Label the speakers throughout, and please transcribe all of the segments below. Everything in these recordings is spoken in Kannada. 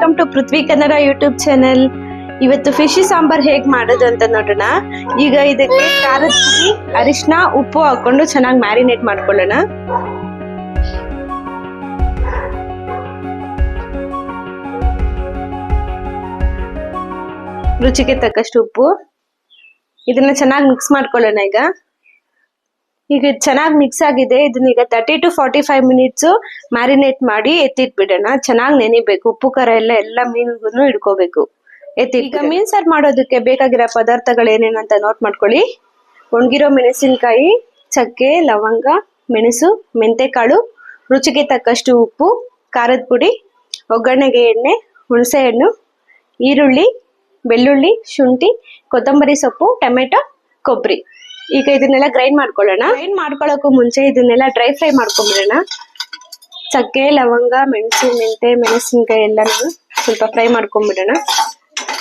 Speaker 1: Welcome to Prithvi Kannada YouTube channel. ಇವತ್ತು ಫಿಶ್ ಸಾಂಬಾರ್ ಹೇಗ್ ಮಾಡೋದು ಅಂತ ನೋಡೋಣ. ಈಗ ಇದಕ್ಕೆ ಖಾರದ ಪುಡಿ, ಅರಿಶಿನ, ಉಪ್ಪು ಹಾಕೊಂಡು ಚೆನ್ನಾಗಿ ಮ್ಯಾರಿನೇಟ್ ಮಾಡ್ಕೊಳ್ಳೋಣ. ರುಚಿಗೆ ತಕ್ಕಷ್ಟು ಉಪ್ಪು. ಇದನ್ನ ಚೆನ್ನಾಗಿ ಮಿಕ್ಸ್ ಮಾಡ್ಕೊಳ್ಳೋಣ. ಈಗ ಚೆನ್ನಾಗಿ ಮಿಕ್ಸ್ ಆಗಿದೆ. ಇದನ್ನ ಈಗ 30 to 45 ಮಿನಿಟ್ಸ್ ಮ್ಯಾರಿನೇಟ್ ಮಾಡಿ ಎತ್ತಿಟ್ಬಿಡೋಣ. ಚೆನ್ನಾಗಿ ನೆನಿಬೇಕು. ಉಪ್ಪು ಖಾರ ಎಲ್ಲ ಮೀನಿಗೂ ಹಿಡ್ಕೋಬೇಕು. ಈಗ ಮೀನ್ ಸಾರು ಮಾಡೋದಕ್ಕೆ ಬೇಕಾಗಿರೋ ಪದಾರ್ಥಗಳು ಏನೇನಂತ ನೋಟ್ ಮಾಡ್ಕೊಳ್ಳಿ. ಒಣಗಿರೋ ಮೆಣಸಿನಕಾಯಿ, ಚಕ್ಕೆ, ಲವಂಗ, ಮೆಣಸು, ಮೆಂತೆಕಾಳು, ರುಚಿಗೆ ತಕ್ಕಷ್ಟು ಉಪ್ಪು, ಖಾರದ ಪುಡಿ, ಒಗ್ಗರಣೆಗೆ ಎಣ್ಣೆ, ಹುಣಸೆ ಹಣ್ಣು, ಈರುಳ್ಳಿ, ಬೆಳ್ಳುಳ್ಳಿ, ಶುಂಠಿ, ಕೊತ್ತಂಬರಿ ಸೊಪ್ಪು, ಟೊಮೆಟೊ, ಕೊಬ್ಬರಿ. ಈಗ ಇದನ್ನೆಲ್ಲ ಗ್ರೈಂಡ್ ಮಾಡ್ಕೊಳ್ಳೋಣ. ಗ್ರೈಂಡ್ ಮಾಡ್ಕೊಳ್ಳೋಕ್ಕೂ ಮುಂಚೆ ಇದನ್ನೆಲ್ಲ ಡ್ರೈ ಫ್ರೈ ಮಾಡ್ಕೊಂಡ್ಬಿಡೋಣ. ಚಕ್ಕೆ, ಲವಂಗ, ಮೆಣಸು, ಮೆಂತೆ, ಮೆಣಸಿನಕಾಯಿ ಎಲ್ಲನೂ ಸ್ವಲ್ಪ ಫ್ರೈ ಮಾಡ್ಕೊಂಡ್ಬಿಡೋಣ.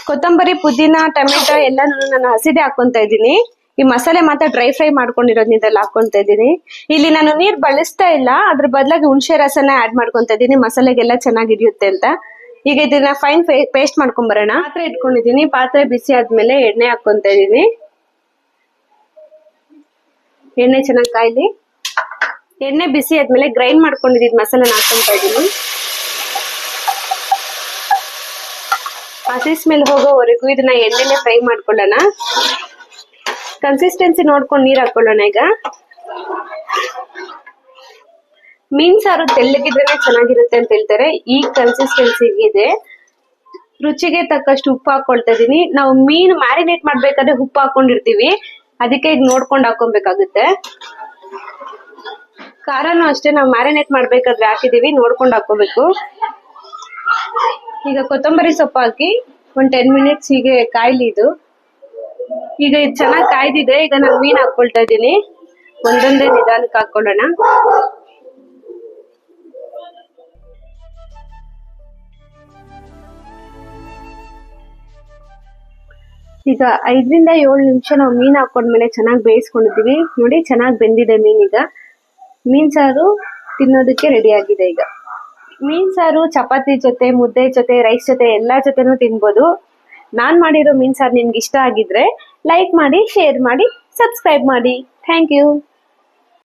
Speaker 1: ಕೊತ್ತಂಬರಿ, ಪುದೀನ, ಟೊಮೆಟೊ ಎಲ್ಲನೂ ನಾನು ಹಸಿದೆ ಹಾಕೊಂತ ಇದ್ದೀನಿ. ಈ ಮಸಾಲೆ ಮಾತ್ರ ಡ್ರೈ ಫ್ರೈ ಮಾಡ್ಕೊಂಡಿರೋದನ್ನ ಇದ್ರಲ್ಲಿ ಹಾಕೊಂತ ಇದ್ದೀನಿ. ಇಲ್ಲಿ ನಾನು ನೀರ್ ಬಳಸ್ತಾ ಇಲ್ಲ, ಅದ್ರ ಬದಲಾಗಿ ಹುಣಸೆ ರಸನ ಆಡ್ ಮಾಡ್ಕೊಂತ ಇದ್ದೀನಿ, ಮಸಾಲೆಗೆಲ್ಲ ಚೆನ್ನಾಗಿ ಹಿಡಿಯುತ್ತೆ ಅಂತ. ಈಗ ಇದನ್ನ ಫೈನ್ ಪೇಸ್ಟ್ ಮಾಡ್ಕೊಂಬರೋಣ. ಪಾತ್ರೆ ಇಟ್ಕೊಂಡಿದ್ದೀನಿ. ಪಾತ್ರೆ ಬಿಸಿ ಆದ್ಮೇಲೆ ಎಣ್ಣೆ ಹಾಕೊಂತ ಇದ್ದೀನಿ. ಎಣ್ಣೆ ಚೆನ್ನಾಗಿ ಕಾಯ್ಲಿ. ಎಣ್ಣೆ ಬಿಸಿ ಆದ್ಮೇಲೆ ಗ್ರೈಂಡ್ ಮಾಡ್ಕೊಂಡಿದ್ದ ಮಸಾಲೆನ ಹಾಕೊಂತ ಇದ್ದೀನಿ. ಹಸಿ ಸ್ಮೆಲ್ ಹೋಗೋವರೆಗೂ ಇದನ್ನ ಎಣ್ಣೆಲೆ ಫ್ರೈ ಮಾಡ್ಕೊಳ್ಳೋಣ. ಕನ್ಸಿಸ್ಟೆನ್ಸಿ ನೋಡ್ಕೊಂಡು ನೀರ್ ಹಾಕೊಳ್ಳೋಣ. ಈಗ ಮೀನ್ ಸಾರು ತೆಳ್ಳಗಿದ್ರೇನೆ ಚೆನ್ನಾಗಿರುತ್ತೆ ಅಂತ ಹೇಳ್ತಾರೆ. ಈ ಕನ್ಸಿಸ್ಟೆನ್ಸಿಗಿದೆ. ರುಚಿಗೆ ತಕ್ಕಷ್ಟು ಉಪ್ಪು ಹಾಕೊಳ್ತಾ ಇದೀನಿ. ನಾವು ಮೀನು ಮ್ಯಾರಿನೇಟ್ ಮಾಡ್ಬೇಕಾದ್ರೆ ಉಪ್ಪು ಹಾಕೊಂಡಿರ್ತೀವಿ, ಅದಕ್ಕೆ ಈಗ ನೋಡ್ಕೊಂಡು ಹಾಕೊಬೇಕಾಗುತ್ತೆ. ಖಾರನೂ ಅಷ್ಟೇ, ನಾವು ಮ್ಯಾರಿನೇಟ್ ಮಾಡ್ಬೇಕಾದ್ರೆ ಹಾಕಿದೀವಿ, ನೋಡ್ಕೊಂಡು ಹಾಕೋಬೇಕು. ಈಗ ಕೊತ್ತಂಬರಿ ಸೊಪ್ಪು ಹಾಕಿ ಒಂದ್ 10 ಮಿನಿಟ್ಸ್ ಹೀಗೆ ಕಾಯ್ಲಿ ಇದು. ಈಗ ಇದು ಚೆನ್ನಾಗಿ ಕಾಯ್ದಿದೆ. ಈಗ ನಾನು ಮೀನ್ ಹಾಕೊಳ್ತಾ ಇದ್ದೀನಿ. ಒಂದೊಂದೇ ನಿಧಾನಕ್ಕೆ ಹಾಕೊಳ್ಳೋಣ. ಈಗ 5 ರಿಂದ 7 ನಿಮಿಷ ನಾವು ಮೀನ್ ಹಾಕೊಂಡ್ಮೇಲೆ ಚೆನ್ನಾಗಿ ಬೇಯಿಸ್ಕೊಂಡಿದೀವಿ. ನೋಡಿ, ಚೆನ್ನಾಗಿ ಬೆಂದಿದೆ ಮೀನ್. ಈಗ ಮೀನ್ ಸಾರು ತಿನ್ನೋದಕ್ಕೆ ರೆಡಿ ಆಗಿದೆ. ಈಗ ಮೀನ್ ಸಾರು ಚಪಾತಿ ಜೊತೆ, ಮುದ್ದೆ ಜೊತೆ, ರೈಸ್ ಜೊತೆ ಎಲ್ಲಾ ಜೊತೆನೂ ತಿನ್ಬೋದು. ನಾನ್ ಮಾಡಿರೋ ಮೀನ್ ಸಾರು ನಿಮ್ಗೆ ಇಷ್ಟ ಆಗಿದ್ರೆ ಲೈಕ್ ಮಾಡಿ, ಶೇರ್ ಮಾಡಿ, ಸಬ್ಸ್ಕ್ರೈಬ್ ಮಾಡಿ. Thank you.